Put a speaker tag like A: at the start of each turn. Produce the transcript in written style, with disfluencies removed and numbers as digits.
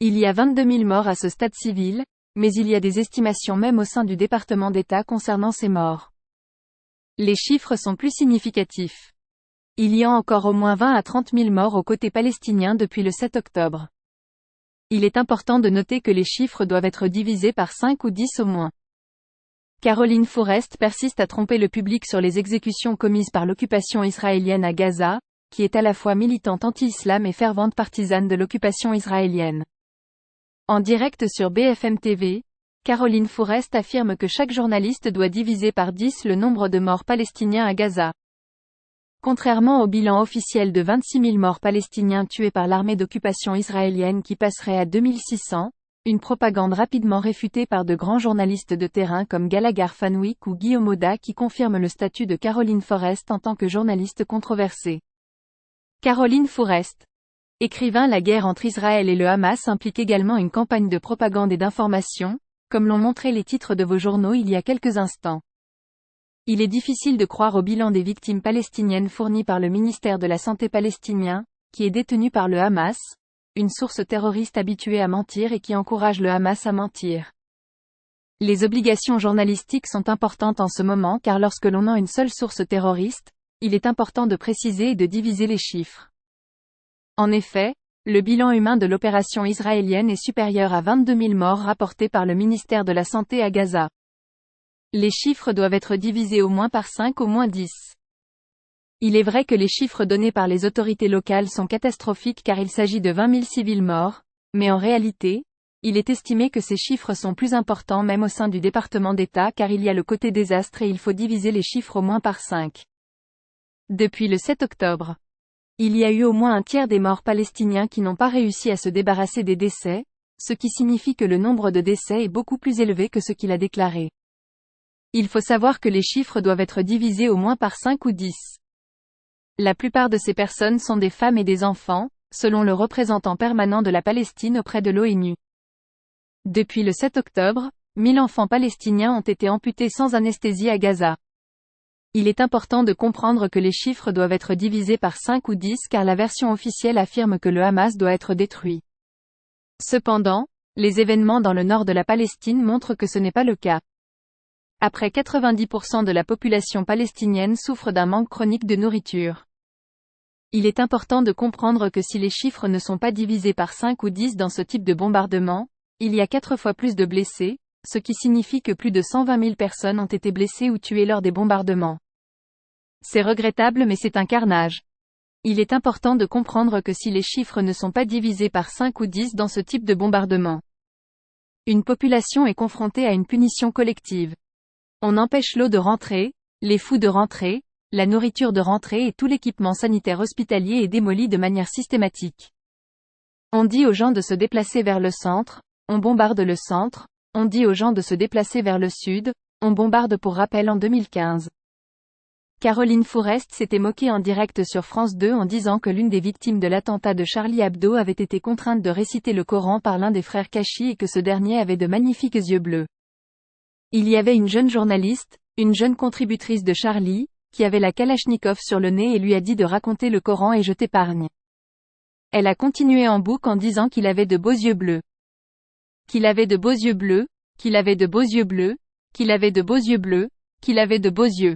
A: Il y a 22 000 morts à ce stade civil, mais il y a des estimations même au sein du département d'État concernant ces morts. Les chiffres sont plus significatifs. Il y a encore au moins 20 à 30 000 morts au côté palestinien depuis le 7 octobre. Il est important de noter que les chiffres doivent être divisés par 5 ou 10 au moins. Caroline Fourest persiste à tromper le public sur les exécutions commises par l'occupation israélienne à Gaza, qui est à la fois militante anti-islam et fervente partisane de l'occupation israélienne. En direct sur BFM TV, Caroline Fourest affirme que chaque journaliste doit diviser par 10 le nombre de morts palestiniens à Gaza. Contrairement au bilan officiel de 26 000 morts palestiniens tués par l'armée d'occupation israélienne qui passerait à 2600, une propagande rapidement réfutée par de grands journalistes de terrain comme Galagar Fanwick ou Guillaume Oda qui confirment le statut de Caroline Fourest en tant que journaliste controversée. Caroline Fourest. Écrivain. La guerre entre Israël et le Hamas implique également une campagne de propagande et d'information, comme l'ont montré les titres de vos journaux il y a quelques instants. Il est difficile de croire au bilan des victimes palestiniennes fourni par le ministère de la Santé palestinien, qui est détenu par le Hamas, une source terroriste habituée à mentir et qui encourage le Hamas à mentir. Les obligations journalistiques sont importantes en ce moment car lorsque l'on a une seule source terroriste, il est important de préciser et de diviser les chiffres. En effet, le bilan humain de l'opération israélienne est supérieur à 22 000 morts rapportés par le ministère de la Santé à Gaza. Les chiffres doivent être divisés au moins par 5 au moins 10. Il est vrai que les chiffres donnés par les autorités locales sont catastrophiques car il s'agit de 20 000 civils morts, mais en réalité, il est estimé que ces chiffres sont plus importants même au sein du département d'État car il y a le côté désastre et il faut diviser les chiffres au moins par 5. Depuis le 7 octobre, il y a eu au moins un tiers des morts palestiniens qui n'ont pas réussi à se débarrasser des décès, ce qui signifie que le nombre de décès est beaucoup plus élevé que ce qu'il a déclaré. Il faut savoir que les chiffres doivent être divisés au moins par 5 ou 10. La plupart de ces personnes sont des femmes et des enfants, selon le représentant permanent de la Palestine auprès de l'ONU. Depuis le 7 octobre, 1000 enfants palestiniens ont été amputés sans anesthésie à Gaza. Il est important de comprendre que les chiffres doivent être divisés par 5 ou 10 car la version officielle affirme que le Hamas doit être détruit. Cependant, les événements dans le nord de la Palestine montrent que ce n'est pas le cas. Après 90% de la population palestinienne souffre d'un manque chronique de nourriture. Il est important de comprendre que si les chiffres ne sont pas divisés par 5 ou 10 dans ce type de bombardement, il y a 4 fois plus de blessés, ce qui signifie que plus de 120 000 personnes ont été blessées ou tuées lors des bombardements. C'est regrettable mais c'est un carnage. Il est important de comprendre que si les chiffres ne sont pas divisés par 5 ou 10 dans ce type de bombardement, une population est confrontée à une punition collective. On empêche l'eau de rentrer, les fous de rentrer, la nourriture de rentrer et tout l'équipement sanitaire hospitalier est démoli de manière systématique. On dit aux gens de se déplacer vers le centre, on bombarde le centre, on dit aux gens de se déplacer vers le sud, on bombarde pour rappel en 2015. Caroline Fourest s'était moquée en direct sur France 2 en disant que l'une des victimes de l'attentat de Charlie Hebdo avait été contrainte de réciter le Coran par l'un des frères Kachi et que ce dernier avait de magnifiques yeux bleus. Il y avait une jeune journaliste, une jeune contributrice de Charlie, qui avait la Kalachnikov sur le nez et lui a dit de raconter le Coran et je t'épargne. Elle a continué en boucle en disant qu'il avait de beaux yeux bleus. Qu'il avait de beaux yeux bleus, qu'il avait de beaux yeux bleus, qu'il avait de beaux yeux bleus, qu'il avait de beaux yeux.